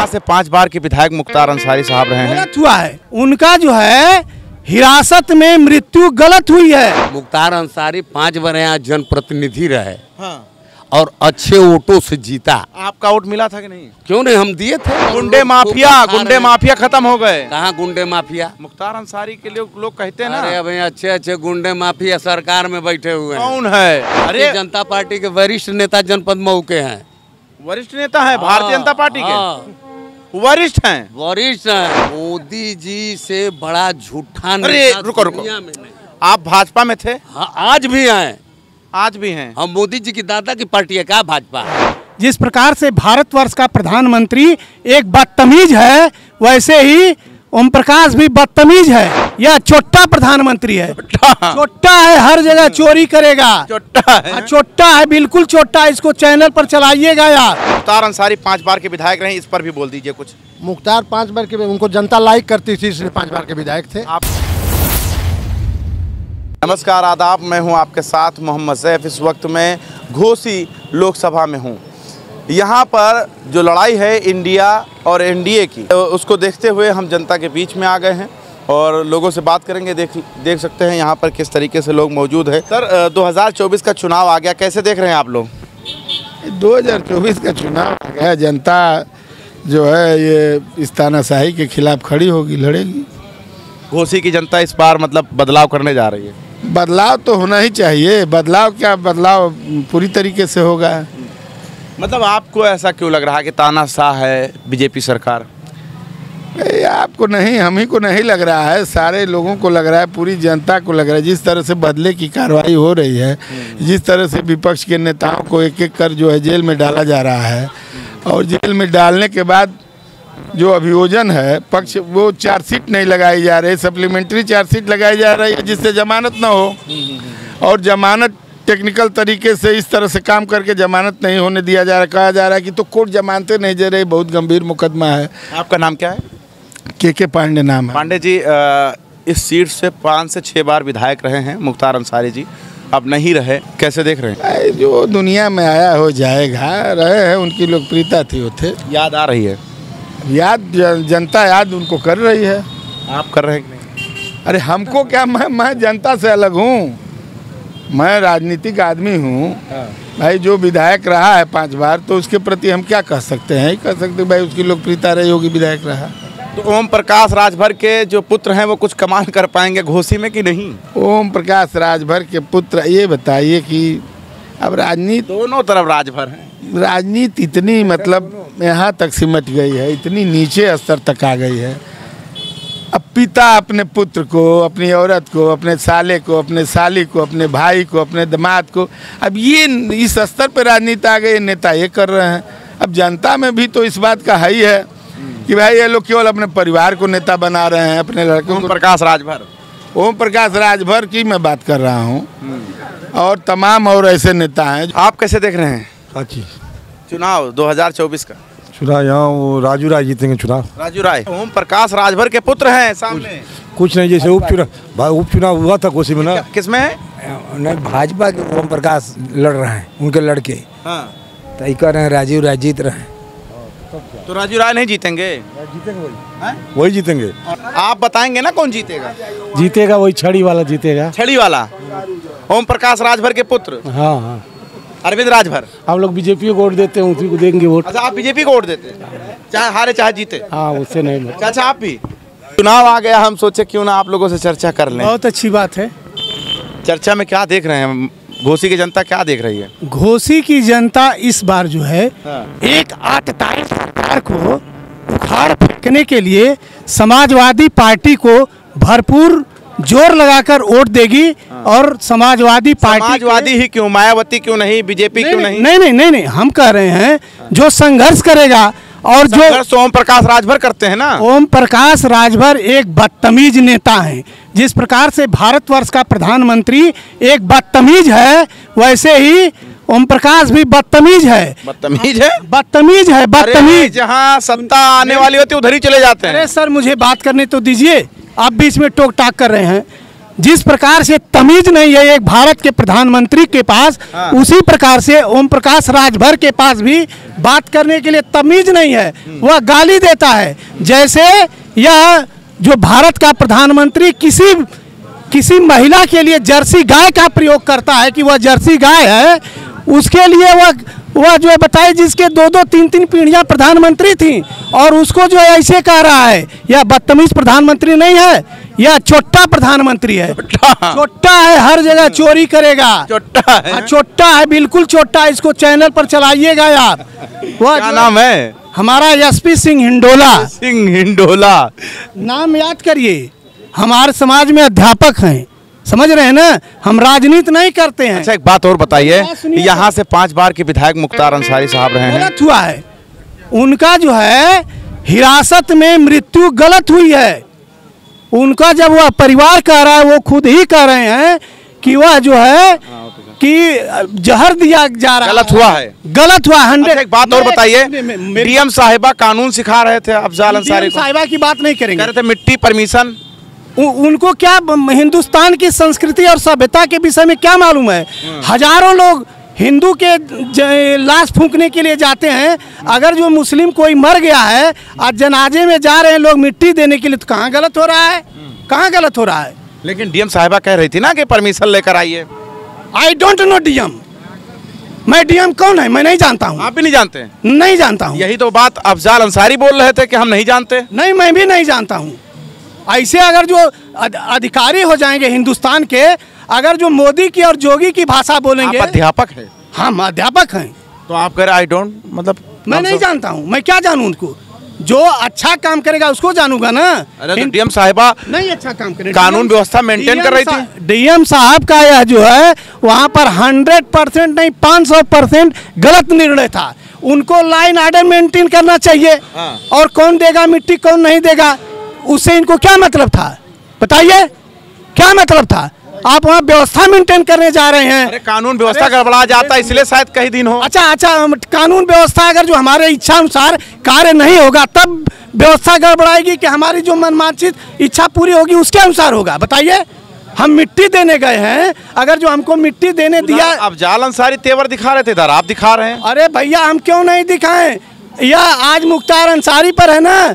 4 से 5 बार के विधायक मुख्तार अंसारी साहब रहे हैं। गलत हुआ है उनका जो है हिरासत में मृत्यु गलत हुई है। मुख्तार अंसारी 5 बार यहाँ जनप्रतिनिधि रहे। हाँ। और अच्छे वोटों से जीता। आपका वोट मिला था कि नहीं? क्यों नहीं, हम दिए थे। गुंडे माफिया खत्म हो गए। कहाँ गुंडे माफिया? मुख्तार अंसारी के लोग कहते हैं ना। अरे भाई अच्छे गुंडे माफिया सरकार में बैठे हुए हैं। कौन है? अरे जनता पार्टी के वरिष्ठ नेता जनपद मऊ के हैं। वरिष्ठ नेता है भारतीय जनता पार्टी के? वरिष्ठ हैं। वरिष्ठ हैं। मोदी जी से बड़ा झूठा नेता। अरे रुको, आप भाजपा में थे? हाँ, आज भी हैं। आज भी हैं। हम मोदी जी की दादा की पार्टी है क्या भाजपा? जिस प्रकार से भारतवर्ष का प्रधानमंत्री एक बदतमीज है, वैसे ही ओम प्रकाश भी बदतमीज है। यह चोट्टा प्रधानमंत्री है। चोट्टा है, हर जगह चोरी करेगा। चोट्टा है, बिल्कुल चोट्टा है। इसको चैनल पर चलाइएगा यार। मुख्तार अंसारी 5 बार के विधायक रहे, इस पर भी बोल दीजिए कुछ। मुख्तार 5 बार के, उनको जनता लाइक करती थी इसलिए 5 बार के विधायक थे। आप नमस्कार, आदाब। मैं हूं आपके साथ मोहम्मद सैफ। इस वक्त मैं घोसी लोकसभा में हूं। यहां पर जो लड़ाई है इंडिया और एनडीए की, उसको देखते हुए हम जनता के बीच में आ गए हैं और लोगों से बात करेंगे। देख सकते हैं यहां पर किस तरीके से लोग मौजूद हैं। सर, 2024 का चुनाव आ गया, कैसे देख रहे हैं आप लोग? 2024 का चुनाव आ गया, जनता जो है ये इस तानाशाही के खिलाफ खड़ी होगी, लड़ेगी। घोसी की जनता इस बार मतलब बदलाव करने जा रही है। बदलाव तो होना ही चाहिए। बदलाव क्या, बदलाव पूरी तरीके से होगा। मतलब आपको ऐसा क्यों लग रहा है कि तानाशाह है बीजेपी सरकार? आपको नहीं, हम ही को नहीं लग रहा है, सारे लोगों को लग रहा है, पूरी जनता को लग रहा है। जिस तरह से बदले की कार्रवाई हो रही है, जिस तरह से विपक्ष के नेताओं को एक एक कर जो है जेल में डाला जा रहा है, और जेल में डालने के बाद जो अभियोजन है पक्ष, वो चार्जशीट नहीं लगाई जा रही, सप्लीमेंट्री चार्जशीट लगाई जा रही है जिससे जमानत ना हो। और जमानत टेक्निकल तरीके से इस तरह से काम करके जमानत नहीं होने दिया जा रहा। कहा जा रहा है कि तो कोर्ट जमानतें नहीं दे रही। बहुत गंभीर मुकदमा है। आपका नाम क्या है? के पांडे नाम है। पांडे जी, इस सीट से 5 से 6 बार विधायक रहे हैं मुख्तार अंसारी जी, अब नहीं रहे, कैसे देख रहे हैं? जो दुनिया में आया हो जाएगा, रहे हैं, उनकी लोकप्रियता थी, वो थे। याद आ रही है? याद जनता याद उनको कर रही है। आप कर रहे हैं कि नहीं? अरे हमको क्या, मैं जनता से अलग हूँ, मैं राजनीतिक आदमी हूँ। भाई जो विधायक रहा है 5 बार, तो उसके प्रति हम क्या कह सकते हैं? कह सकते भाई उसकी लोकप्रियता रही होगी, विधायक रहा। तो ओम प्रकाश राजभर के जो पुत्र हैं वो कुछ कमाल कर पाएंगे घोसी में कि नहीं? ओम प्रकाश राजभर के पुत्र, ये बताइए कि अब राजनीति, दोनों तरफ राजभर हैं। राजनीति इतनी मतलब यहाँ तक सिमट गई है, इतनी नीचे स्तर तक आ गई है। अब पिता अपने पुत्र को, अपनी औरत को, अपने साले को, अपने साली को, अपने भाई को, अपने दामाद को, अब ये इस स्तर पे राजनीति आ गई, नेता ये कर रहे हैं। अब जनता में भी तो इस बात का है ही है कि भाई ये लोग केवल अपने परिवार को नेता बना रहे हैं, अपने लड़कों को। प्रकाश राजभर, ओम प्रकाश राजभर की मैं बात कर रहा हूँ, और तमाम और ऐसे नेता हैं। आप कैसे देख रहे हैं अच्छी चुनाव 2024 का? चुनाव यहाँ वो राजू राय जीतेंगे चुनाव। राजू राय ओम प्रकाश राजभर के पुत्र हैं सामने। कुछ नहीं, जैसे उपचुनाव हुआ था कोसी में ना, किसमें है? नहीं, भाजपा के ओम प्रकाश लड़ रहे हैं, उनके लड़के। हाँ। तो ये कह रहे हैं राजीव राय जीत रहे हैं। तो राजू राय नहीं जीतेंगे? वही जीतेंगे। आप बताएंगे ना कौन जीतेगा? जीतेगा वही छड़ी वाला जीतेगा। छड़ी वाला ओम प्रकाश राजभर के पुत्र। हाँ हाँ, अरविंद राजभर। हम लोग बीजेपी को वोट देते हैं, उसी को देंगे वोट। अच्छा, आप बीजेपी को वोट देते हैं, चाहे हारे चाहे जीते? हाँ, उससे नहीं। अच्छा, आप भी? चुनाव आ गया, हम सोचे क्यों ना आप लोगों से चर्चा कर लें। बहुत अच्छी बात है। चर्चा में क्या देख रहे हैं? घोसी की जनता क्या देख रही है? घोसी की जनता इस बार जो है एक आतताई सरकार को उखाड़ फेंकने के लिए समाजवादी पार्टी को भरपूर जोर लगाकर वोट देगी। और समाजवादी ही क्यों, मायावती क्यों नहीं, बीजेपी क्यों नहीं? नहीं, हम कह रहे हैं जो संघर्ष करेगा, और जो ओम प्रकाश राजभर करते हैं ना। ओम प्रकाश राजभर एक बदतमीज नेता हैं। जिस प्रकार से भारतवर्ष का प्रधानमंत्री एक बदतमीज है, वैसे ही ओम प्रकाश भी बदतमीज है। बदतमीज। जहाँ सत्ता आने वाली होती है उधर ही चले जाते हैं। अरे सर, मुझे बात करने तो दीजिए, आप बीच में टोक टाक कर रहे हैं। जिस प्रकार से तमीज नहीं है एक भारत के प्रधानमंत्री के पास, उसी प्रकार से ओम प्रकाश राजभर के पास भी बात करने के लिए तमीज नहीं है। वह गाली देता है। जैसे यह जो भारत का प्रधानमंत्री किसी महिला के लिए जर्सी गाय का प्रयोग करता है कि वह जर्सी गाय है, उसके लिए वह जो है बताए जिसके 2-2, 3-3 पीढ़ियां प्रधानमंत्री थी, और उसको जो है ऐसे कह रहा है। यह बदतमीज प्रधानमंत्री नहीं है, यह छोटा प्रधानमंत्री है। छोटा है, हर जगह चोरी करेगा। छोटा है, छोटा है, बिल्कुल छोटा है। इसको चैनल पर चलाइएगा यार। वह क्या नाम है? हमारा एसपी सिंह हिंडोला। सिंह हिंडोला नाम याद करिए। हमारे समाज में अध्यापक हैं, समझ रहे हैं ना, हम राजनीति नहीं करते हैं। अच्छा, एक बात और बताइए, यहाँ से 5 बार के विधायक मुख्तार अंसारी साहब रहे हैं। गलत हुआ है उनका, जो है हिरासत में मृत्यु गलत हुई है उनका। जब वह परिवार कह रहा है, वो खुद ही कह रहे हैं कि वह जो है कि जहर दिया जा रहा है। गलत हुआ है, गलत हुआ 100। अच्छा, एक बात और बताइए, डीएम साहिबा कानून सिखा रहे थे अफजाल अंसारी को। साहिबा की बात नहीं करेंगे, कह रहे थे मिट्टी परमिशन। उनको क्या हिंदुस्तान की संस्कृति और सभ्यता के विषय में क्या मालूम है? हजारों लोग हिंदू के लाश फूंकने के लिए जाते हैं। अगर जो मुस्लिम कोई मर गया है और जनाजे में जा रहे हैं लोग मिट्टी देने के लिए, तो कहाँ गलत हो रहा है? कहाँ गलत हो रहा है? लेकिन डीएम साहिबा कह रही थी ना कि परमिशन लेकर आइए। I don't know DM. मैं डीएम कौन है मैं नहीं जानता हूँ। आप भी नहीं जानते? नहीं जानता हूँ। यही तो बात अफजाल अंसारी बोल रहे थे कि हम नहीं जानते। नहीं, मैं भी नहीं जानता हूँ। ऐसे अगर जो अधिकारी हो जाएंगे हिंदुस्तान के, अगर जो मोदी की और जोगी की भाषा बोलेंगे। आप अध्यापक हैं? हम अध्यापक हैं। तो आप कह रहे आई डोंट, मतलब मैं नहीं जानता हूँ। मैं क्या जानूँ उनको? जो अच्छा काम करेगा उसको जानूंगा ना। अरे तो डीएम साहिबा नहीं अच्छा काम करेगा, कानून व्यवस्था मेंटेन कर रही थी। डीएम साहब का यह जो है वहाँ पर 100% नहीं 500% गलत निर्णय था। उनको लाइन आर्डर मेंटेन करना चाहिए। और कौन देगा मिट्टी कौन नहीं देगा, उससे इनको क्या मतलब था? बताइए क्या मतलब था? आप वहाँ व्यवस्था मेंटेन करने जा रहे हैं। अरे कानून व्यवस्था गड़बड़ा जाता है, इसलिए शायद कई दिन हो। अच्छा, कानून व्यवस्था अगर जो हमारे इच्छा अनुसार कार्य नहीं होगा तब व्यवस्था गड़बड़ाएगी कि हमारी जो मनमांचित इच्छा पूरी होगी उसके अनुसार होगा? बताइए। हम मिट्टी देने गए हैं, अगर जो हमको मिट्टी देने दिया। अफजाल अंसारी तेवर दिखा रहे थे, इधर आप दिखा रहे हैं। अरे भैया हम क्यों नहीं दिखाएं? यह आज मुख्तार अंसारी पर है ना,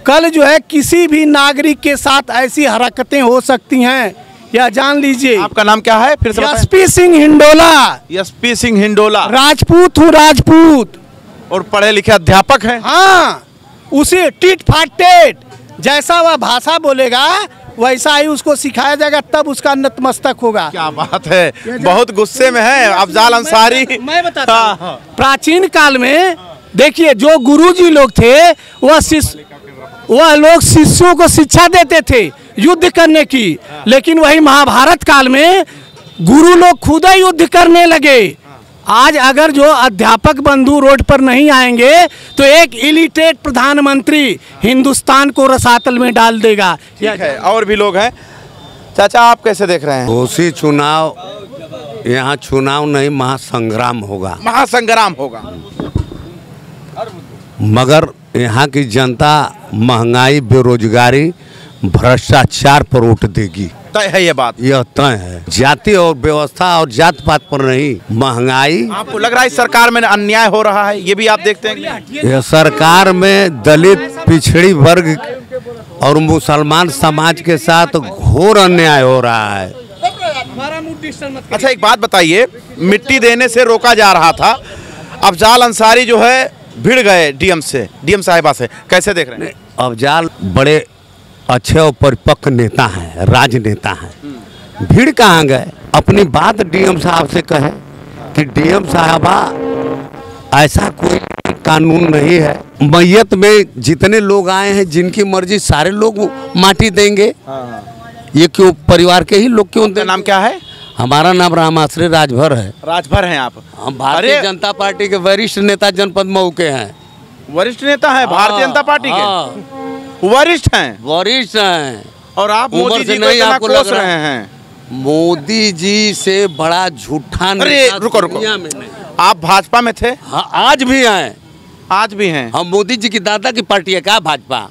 कल जो है किसी भी नागरिक के साथ ऐसी हरकतें हो सकती हैं, यह जान लीजिए। आपका नाम क्या है फिर से? एसपी सिंह हिंडोला। एसपी सिंह हिंडोला। राजपूत हूँ, राजपूत। और पढ़े लिखे अध्यापक हैं। हाँ, उसे टिट फाट टेट जैसा वह भाषा बोलेगा वैसा ही उसको सिखाया जाएगा, तब उसका नतमस्तक होगा। क्या बात है, बहुत गुस्से में है अफजाल अंसारी। मैं बताता हूँ, प्राचीन काल में देखिए जो गुरुजी लोग थे वह लोग शिष्यों को शिक्षा देते थे युद्ध करने की। लेकिन वही महाभारत काल में गुरु लोग खुद ही युद्ध करने लगे। आज अगर जो अध्यापक बंधु रोड पर नहीं आएंगे तो एक इलिटेट प्रधानमंत्री हिंदुस्तान को रसातल में डाल देगा। ठीक है, और भी लोग हैं। चाचा आप कैसे देख रहे हैं? घोसी चुनाव, यहाँ चुनाव नहीं महासंग्राम होगा। महासंग्राम होगा। मगर यहाँ की जनता महंगाई, बेरोजगारी, भ्रष्टाचार पर वोट देगी। तय है ये बात? यह तय है। जाति और व्यवस्था और जात पात पर नहीं, महंगाई। आपको लग रहा है इस सरकार में अन्याय हो रहा है? ये भी आप देखते हैं? यह सरकार में दलित, पिछड़ी वर्ग और मुसलमान समाज के साथ घोर अन्याय हो रहा है। अच्छा एक बात बताइए, मिट्टी देने से रोका जा रहा था, अफजाल अंसारी जो है भिड़ गए डीएम साहिबा से, कैसे देख रहे हैं? अफजाल बड़े अच्छे और परिपक्व नेता हैं, राजनेता हैं। भीड़ कहाँ गए? अपनी बात डीएम साहब से कहे कि डीएम साहबा ऐसा कोई कानून नहीं है, मैयत में जितने लोग आए हैं जिनकी मर्जी सारे लोग माटी देंगे। ये क्यों परिवार के ही लोग क्यों दें? नाम क्या है? हमारा नाम रामाश्री राजभर है। राजभर हैं आप? हम भारतीय जनता पार्टी के वरिष्ठ नेता जनपद मऊ के हैं। वरिष्ठ नेता हैं भारतीय जनता पार्टी के? वरिष्ठ हैं? वरिष्ठ हैं। और आप मोदी जी को इतना कोस रहे हैं? मोदी जी से बड़ा झूठा नेता रुको आप भाजपा में थे? हाँ, आज भी हैं। आज भी हैं? हम मोदी जी की दादा की पार्टी है क्या भाजपा?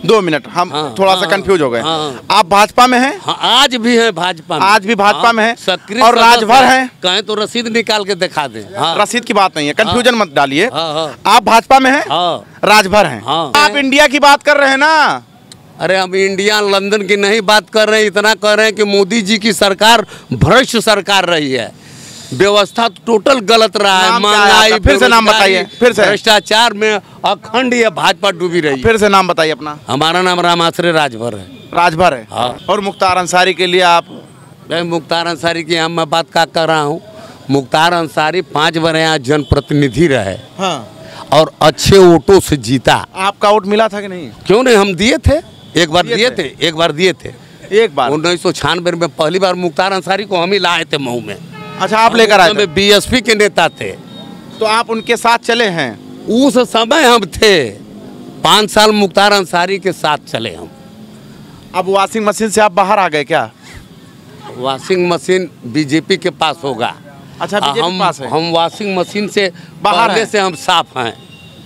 2 मिनट हम हाँ, थोड़ा सा हाँ, कंफ्यूज हो गए। हाँ। आप भाजपा में हैं? हाँ, आज भी है भाजपा में। आज भी भाजपा हाँ, में है सक्रिय और सदस्य राजभर है। कहें तो रसीद निकाल के दिखा दें। हाँ, रसीद की बात नहीं है, कंफ्यूजन मत डालिए। हाँ, हाँ। आप भाजपा में हैं, हाँ, राजभर हैं। हाँ। आप इंडिया की बात कर रहे हैं ना? अरे हम इंडिया लंदन की नहीं बात कर रहे हैं, इतना कर रहे हैं कि मोदी जी की सरकार भ्रष्ट सरकार रही है, व्यवस्था टोटल गलत रहा है, नाम क्या है महंगाई, आपका? फिर से नाम बेरोजगारी, बताइए, फिर से। भ्रष्टाचार में अखंड ये भाजपा डूबी रही है। फिर से नाम बताइए अपना। हमारा नाम रामाश्रय राजभर है। राजभर है। हाँ। और मुख्तार अंसारी के लिए आप? मुख्तार अंसारी की हम मैं बात क्या कर रहा हूँ, मुख्तार अंसारी 5 बार यहाँ जनप्रतिनिधि रहे हाँ। और अच्छे वोटों से जीता। आपका वोट मिला था कि नहीं? क्यों नहीं, हम दिए थे, एक बार दिए दिए थे? थे, एक बार दिए थे। एक बार 1996 में पहली बार मुख्तार अंसारी को हम ही लाए थे मऊ में। अच्छा, आप लेकर आए थे? बीएसपी के नेता थे, तो आप उनके साथ चले हैं? उस समय हम थे 5 साल मुख्तार अंसारी के साथ चले हम। अब वॉशिंग मशीन से आप बाहर आ गए क्या? वॉशिंग मशीन बीजेपी के पास होगा। अच्छा, बीजेपी हम के पास है। हम वॉशिंग मशीन से बाहर पहले हैं। से हम साफ हैं।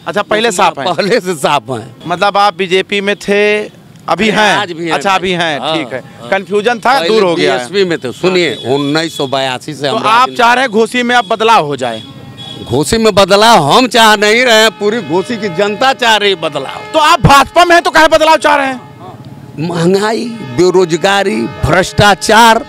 अच्छा, पहले साफ हैं। पहले से साफ हैं। मतलब आप बीजेपी में थे, अभी अरे, हैं? आज भी हैं। अच्छा, अभी हैं, हाँ, ठीक है। हाँ। कंफ्यूजन था, दूर हो गया है। बीएसपी में थे, सुनिए 1982 से तो हम आप चाह रहे हैं घोसी में अब बदलाव हो जाए? घोसी में बदलाव हम चाह नहीं रहे हैं, पूरी घोसी की जनता चाह रही है बदलाव। तो आप भाजपा में हैं तो काहे बदलाव चाह रहे हैं? महंगाई, बेरोजगारी, भ्रष्टाचार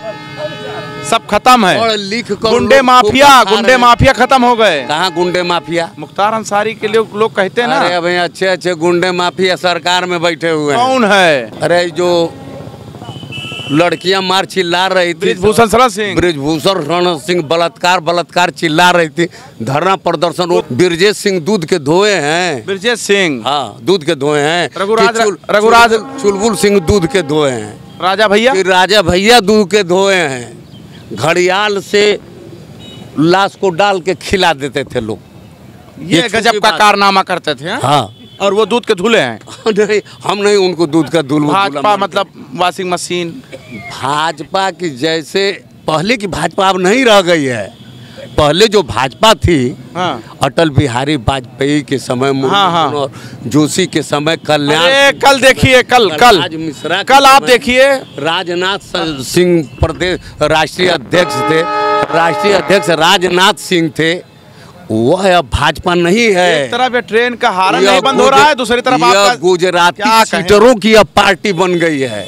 सब खत्म है। पढ़ लिख कर गुंडे लोग माफिया, खूब खा गुंडे रहे हैं। माफिया खत्म हो गए। कहाँ गुंडे माफिया? मुख्तार अंसारी के लिए लोग कहते हैं अरे ना। भाई अच्छे अच्छे गुंडे माफिया सरकार में बैठे हुए हैं। कौन है? अरे जो लड़कियां मार चिल्ला रही थी, बृजभूषण शरण सिंह। बृजभूषण शरण सिंह बलात्कार बलात्कार चिल्ला रही थी, धरना प्रदर्शन। वो ब्रजेश सिंह दूध के धोए हैं। ब्रजेश सिंह, हाँ, दूध के धोए हैं। रघुराज चुलबुल सिंह दूध के धोए हैं। राजा भैया, फिर राजा भैया दूध के धोए हैं। घड़ियाल से लाश को डाल के खिला देते थे लोग। ये छोटी गजब का बात। कारनामा करते थे। हाँ? हाँ, और वो दूध के धुले हैं। नहीं हम नहीं उनको दूध का दूल्हा भाजपा मतलब वॉशिंग मशीन। भाजपा की जैसे पहले की भाजपा अब नहीं रह गई है। पहले जो भाजपा थी, हाँ। अटल बिहारी वाजपेयी के समय, हाँ, हाँ। और जोशी के समय, कल्याण, अरे कल देखिए, कल कलराज मिश्रा के कल आप समय, देखिए, राजनाथ सिंह प्रदेश राष्ट्रीय अध्यक्ष थे। राष्ट्रीय अध्यक्ष राजनाथ सिंह थे। वह अब भाजपा नहीं है। एक तरफ ये ट्रेन का हारन यह नहीं बंद हो रहा है, दूसरी तरफ यह आपका गुजराती क्या कहें? सीटरों की अब पार्टी बन गई है।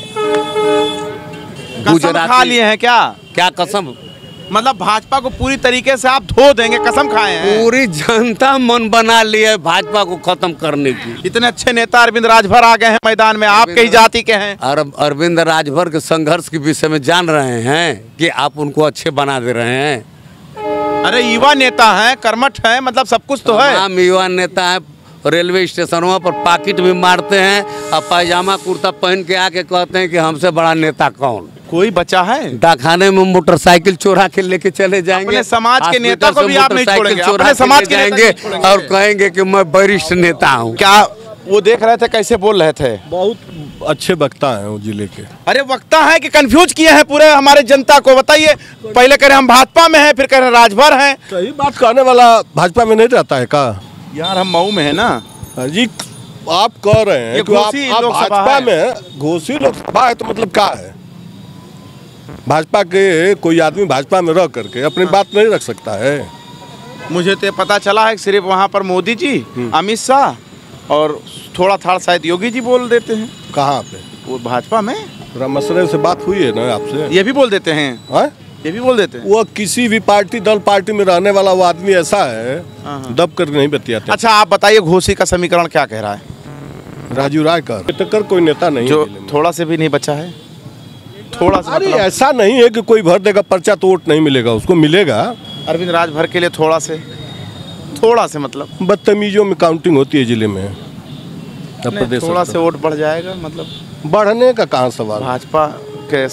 कसम खा लिए हैं क्या? क्या कसम? मतलब भाजपा को पूरी तरीके से आप धो देंगे, कसम खाए हैं? पूरी जनता मन बना ली है भाजपा को खत्म करने की। इतने अच्छे नेता अरविंद राजभर आ गए हैं मैदान में, आपके ही जाति के हैं। अरविंद राजभर के संघर्ष के विषय में जान रहे हैं कि आप उनको अच्छे बना दे रहे हैं। अरे युवा नेता हैं, कर्मठ हैं, मतलब सब कुछ तो है। तमाम युवा नेता है, रेलवे स्टेशनों पर पाकिट भी मारते हैं और पायजामा कुर्ता पहन के आके कहते हैं कि हमसे बड़ा नेता कौन। कोई बचा है? डाकखाने में मोटरसाइकिल चोरा के लेके चले जाएंगे। अपने समाज के नेता हॉस्पिटल को भी से आप नहीं मोटरसाइकिल छोड़ेंगे, चोरा अपने के समाज ले के नेता जाएंगे नहीं छोड़ेंगे। और कहेंगे कि मैं वरिष्ठ नेता हूँ। क्या वो देख रहे थे, कैसे बोल रहे थे? बहुत अच्छे वक्ता हैं वो जिले के। अरे वक्ता है कि कंफ्यूज किए हैं पूरे हमारे जनता को? बताइए, पहले कह रहे हम भाजपा में हैं, फिर कह रहे राजभर हैं। सही बात कहने वाला भाजपा में नहीं रहता है का? यार हम मऊ में है ना जी, आप कह रहे ये हैं कि घोसी आप लोकसभा भाजपा है। में, घोसी लोकसभा है तो मतलब क्या है? भाजपा के कोई आदमी भाजपा में रह करके अपनी बात नहीं रख सकता है। मुझे तो पता चला है कि सिर्फ वहाँ पर मोदी जी, अमित शाह और थोड़ा था शायद योगी जी बोल देते हैं। कहाँ पे? वो भाजपा में रामसरे से बात हुई है ना आपसे? ये भी बोल देते हैं, हाँ? ये भी बोल देते हैं। वो किसी भी पार्टी दल पार्टी में रहने वाला वो आदमी ऐसा है, दब कर नहीं बतियाते। अच्छा आप बताइए, घोसी का समीकरण क्या कह रहा है? राजू राय का टक्कर कोई नेता नहीं जो है जिले में। थोड़ा से भी नहीं बचा है, थोड़ा सा अरे मतलब ऐसा नहीं है कि कोई भर देगा पर्चा तो वोट नहीं मिलेगा, उसको मिलेगा। अरविंद राजभर के लिए थोड़ा से मतलब बदतमीजों में काउंटिंग होती है जिले में। थोड़ा से वोट बढ़ जाएगा, मतलब बढ़ने का कहाँ सवाल? भाजपा के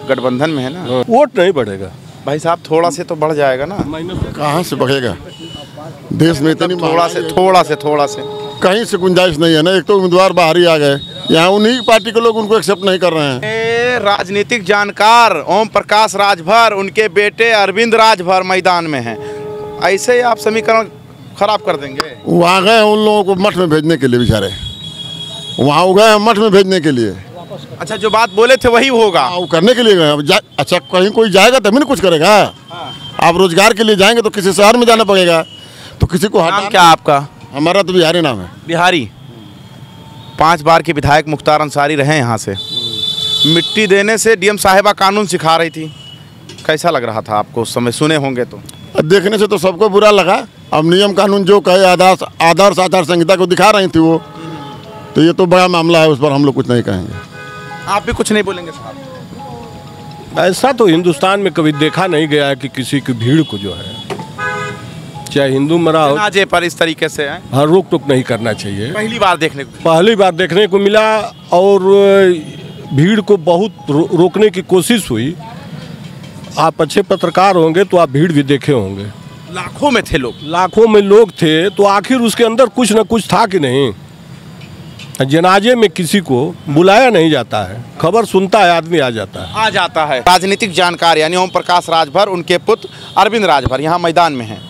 गठबंधन में है ना। वोट नहीं बढ़ेगा भाई साहब, थोड़ा से तो बढ़ जाएगा ना। कहाँ से बढ़ेगा? देश में इतनी थोड़ा से कहीं से गुंजाइश नहीं है ना। एक तो उम्मीदवार बाहर ही आ गए, यहाँ उन्हीं पार्टी के लोग उनको एक्सेप्ट नहीं कर रहे हैं। राजनीतिक जानकार ओम प्रकाश राजभर, उनके बेटे अरविंद राजभर मैदान में हैं। ऐसे ही आप समीकरण खराब कर देंगे। वो आ गए उन लोगों को मठ में भेजने के लिए बेचारे। वहाँ वो गए मठ में भेजने के लिए। अच्छा, जो बात बोले थे वही होगा। वो करने के लिए गए। अब अच्छा, कहीं कोई जाएगा तभी ना कुछ करेगा। आप रोजगार के लिए जाएंगे तो किसी शहर में जाना पड़ेगा, तो किसी को नाम क्या आपका? हमारा तो बिहारी नाम है। बिहारी। 5 बार के विधायक मुख्तार अंसारी रहे यहाँ से। मिट्टी देने से डीएम साहिबा कानून सिखा रही थी, कैसा लग रहा था आपको उस समय? सुने होंगे तो। देखने से तो सबको बुरा लगा। अब नियम कानून जो कहे आदर्श आचार संहिता को दिखा रही थी वो, तो ये तो बड़ा मामला है, उस पर हम लोग कुछ नहीं कहेंगे। आप भी कुछ नहीं बोलेंगे साहब? ऐसा तो हिंदुस्तान में कभी देखा नहीं गया है कि किसी की भीड़ को जो है, चाहे हिंदू मरा हो, जनाजे पर इस तरीके से है। हाँ, रोक टोक नहीं करना चाहिए। पहली बार देखने को मिला और भीड़ को बहुत रोकने की कोशिश हुई। आप अच्छे पत्रकार होंगे तो आप भीड़ भी देखे होंगे। लाखों में थे लोग। लाखों में लोग थे, तो आखिर उसके अंदर कुछ न कुछ था कि नहीं। जनाजे में किसी को बुलाया नहीं जाता है, खबर सुनता है आदमी आ जाता है। राजनीतिक जानकार यानी ओम प्रकाश राजभर, उनके पुत्र अरविंद राजभर यहाँ मैदान में हैं।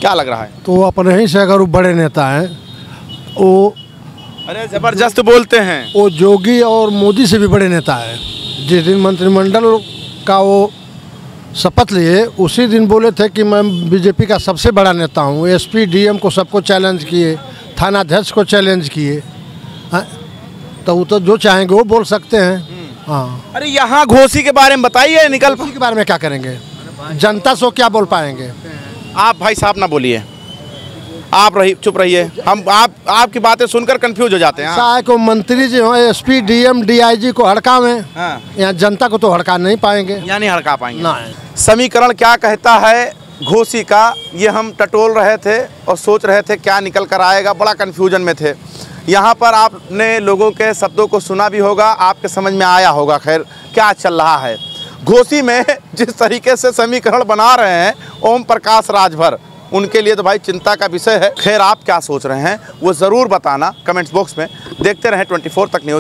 क्या लग रहा है? तो अपने ही से अगर वो बड़े नेता हैं, वो अरे जबरदस्त बोलते हैं। वो योगी और मोदी से भी बड़े नेता है। जिस दिन मंत्रिमंडल का वो शपथ लिए उसी दिन बोले थे कि मैं बीजेपी का सबसे बड़ा नेता हूँ। एसपी डीएम को सबको चैलेंज किए, थानाध्यक्ष को चैलेंज किए। तो वो तो जो चाहेंगे वो बोल सकते हैं। हाँ, अरे यहाँ घोसी के बारे में बताइए। निकल के बारे में क्या करेंगे? जनता सो क्या बोल पाएंगे? आप भाई साहब ना बोलिए, आप चुप रहिए। हम आपकी बातें सुनकर कंफ्यूज हो जाते हैं। ऐसा है कि मंत्री जी हो, एसपी डीएम डीआईजी को हड़कावें, यहाँ जनता को तो हड़का नहीं पाएंगे। यानी हड़का पाएंगे ना। समीकरण क्या कहता है घोसी का, ये हम टटोल रहे थे और सोच रहे थे क्या निकल कर आएगा। बड़ा कन्फ्यूजन में थे। यहाँ पर आपने लोगों के शब्दों को सुना भी होगा, आपके समझ में आया होगा खैर क्या चल रहा है। घोसी में जिस तरीके से समीकरण बना रहे हैं ओम प्रकाश राजभर, उनके लिए तो भाई चिंता का विषय है। खैर आप क्या सोच रहे हैं वो ज़रूर बताना कमेंट्स बॉक्स में। देखते रहें 24 तक न्यूज़।